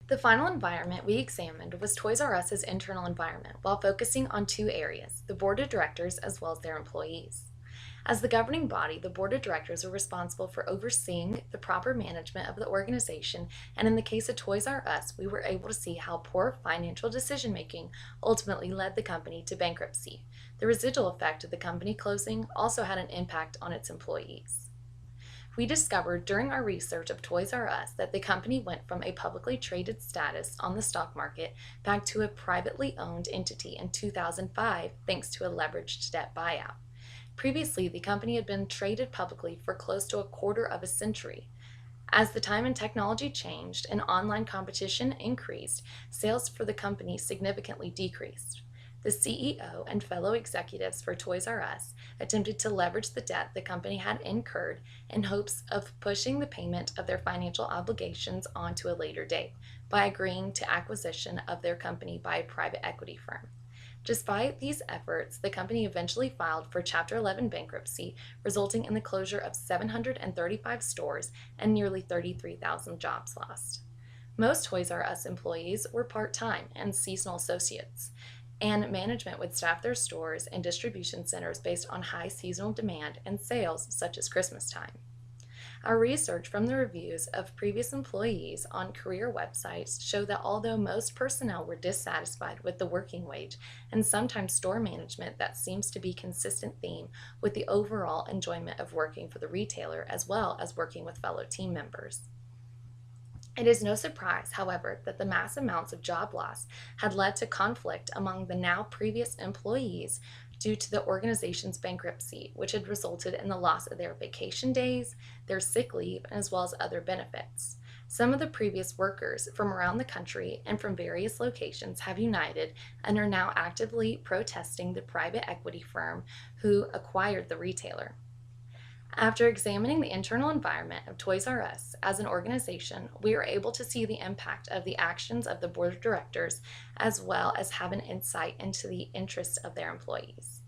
The final environment we examined was Toys R Us's internal environment while focusing on two areas, the board of directors as well as their employees. As the governing body, the board of directors are responsible for overseeing the proper management of the organization, and in the case of Toys R Us, we were able to see how poor financial decision making ultimately led the company to bankruptcy. The residual effect of the company closing also had an impact on its employees. We discovered during our research of Toys R Us that the company went from a publicly traded status on the stock market back to a privately owned entity in 2005 thanks to a leveraged debt buyout. Previously, the company had been traded publicly for close to a quarter of a century. As the time and technology changed and online competition increased, sales for the company significantly decreased. The CEO and fellow executives for Toys R Us attempted to leverage the debt the company had incurred in hopes of pushing the payment of their financial obligations onto a later date by agreeing to acquisition of their company by a private equity firm. Despite these efforts, the company eventually filed for Chapter 11 bankruptcy, resulting in the closure of 735 stores and nearly 33,000 jobs lost. Most Toys R Us employees were part-time and seasonal associates, and management would staff their stores and distribution centers based on high seasonal demand and sales such as Christmas time. Our research from the reviews of previous employees on career websites show that although most personnel were dissatisfied with the working wage and sometimes store management, that seems to be a consistent theme with the overall enjoyment of working for the retailer as well as working with fellow team members. It is no surprise, however, that the mass amounts of job loss had led to conflict among the now previous employees due to the organization's bankruptcy, which had resulted in the loss of their vacation days, their sick leave, as well as other benefits. Some of the previous workers from around the country and from various locations have united and are now actively protesting the private equity firm who acquired the retailer. After examining the internal environment of Toys R Us as an organization, we were able to see the impact of the actions of the board of directors as well as have an insight into the interests of their employees.